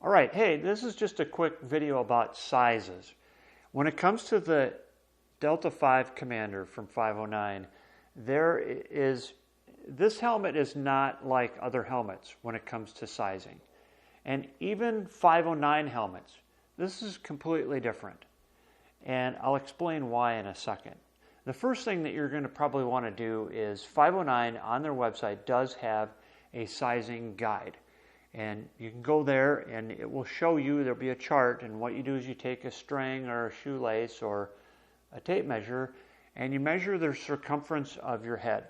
All right, hey, this is just a quick video about sizes. When it comes to the Delta 5 Commander from 509, this helmet is not like other helmets when it comes to sizing. And even 509 helmets, this is completely different. And I'll explain why in a second. The first thing that you're going to probably want to do is 509 on their website does have a sizing guide. And you can go there and it will show you, there'll be a chart, and what you do is you take a string or a shoelace or a tape measure and you measure the circumference of your head.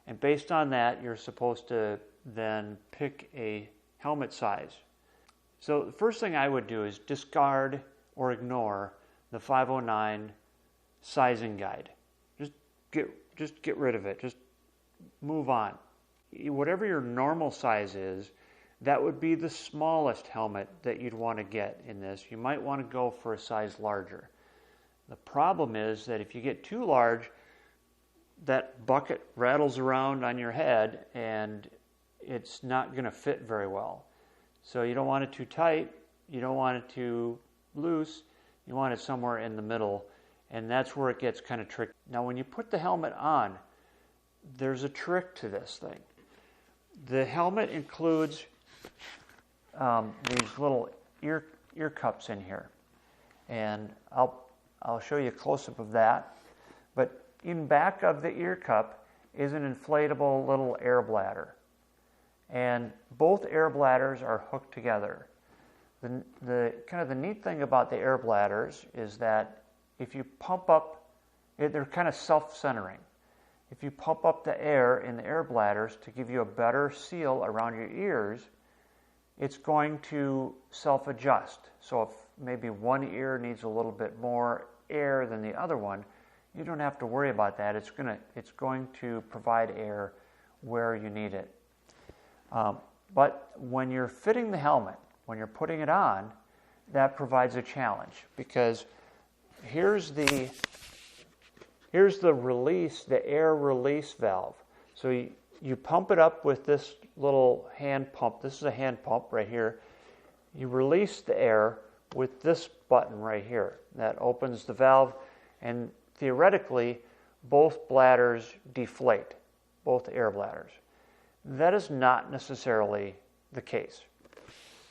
And based on that, you're supposed to then pick a helmet size. So the first thing I would do is discard or ignore the 509 sizing guide. Just get rid of it. Just move on. Whatever your normal size is, that would be the smallest helmet that you'd want to get in this. You might want to go for a size larger. The problem is that if you get too large, that bucket rattles around on your head and it's not going to fit very well. So you don't want it too tight, you don't want it too loose, you want it somewhere in the middle, and that's where it gets kind of tricky. Now when you put the helmet on, there's a trick to this thing. The helmet includes these little ear cups in here, and I'll show you a close-up of that. But in back of the ear cup is an inflatable little air bladder, and both air bladders are hooked together. The kind of the neat thing about the air bladders is that if you pump up, they're kind of self-centering. If you pump up the air in the air bladders to give you a better seal around your ears, it's going to self-adjust. So if maybe one ear needs a little bit more air than the other one, you don't have to worry about that. It's going to provide air where you need it. But when you're fitting the helmet, when you're putting it on, that provides a challenge, because here's the release, the air release valve. So you pump it up with this little hand pump. This is a hand pump right here. You release the air with this button right here. That opens the valve, and theoretically, both bladders deflate, both air bladders. That is not necessarily the case.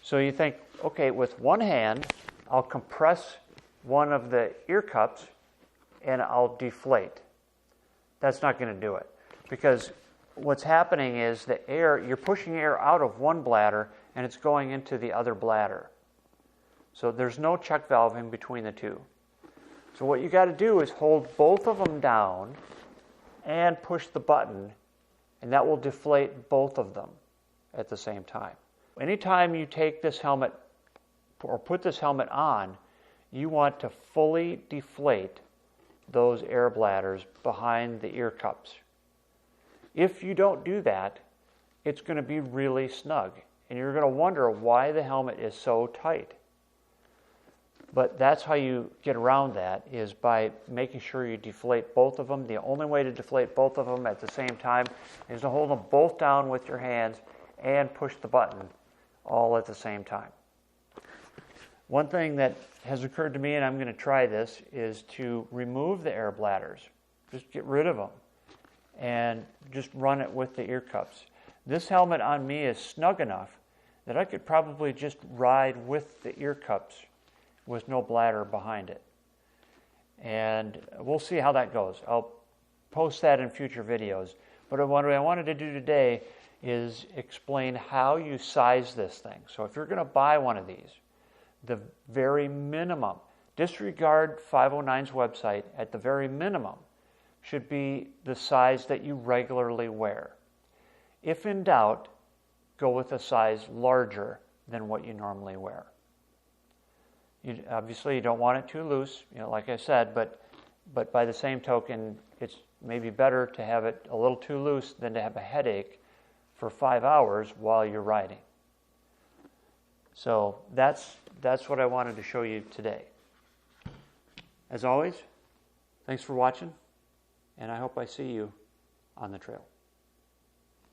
So you think, okay, with one hand, I'll compress one of the ear cups and I'll deflate. That's not going to do it, because what's happening is the air, you're pushing air out of one bladder and it's going into the other bladder. So there's no check valve in between the two. So what you got to do is hold both of them down and push the button, and that will deflate both of them at the same time. Anytime you take this helmet or put this helmet on, you want to fully deflate those air bladders behind the ear cups. If you don't do that, it's going to be really snug, and you're going to wonder why the helmet is so tight. But that's how you get around that, is by making sure you deflate both of them. The only way to deflate both of them at the same time is to hold them both down with your hands and push the button all at the same time. One thing that has occurred to me, and I'm going to try this, is to remove the air bladders. Just get rid of them and just run it with the ear cups. This helmet on me is snug enough that I could probably just ride with the ear cups with no bladder behind it. And we'll see how that goes. I'll post that in future videos. But what I wanted to do today is explain how you size this thing. So if you're going to buy one of these, the very minimum, disregard 509's website, at the very minimum should be the size that you regularly wear. If in doubt, go with a size larger than what you normally wear. Obviously, you don't want it too loose, like I said, but by the same token, it's maybe better to have it a little too loose than to have a headache for 5 hours while you're riding. So that's what I wanted to show you today. As always, thanks for watching, and I hope I see you on the trail.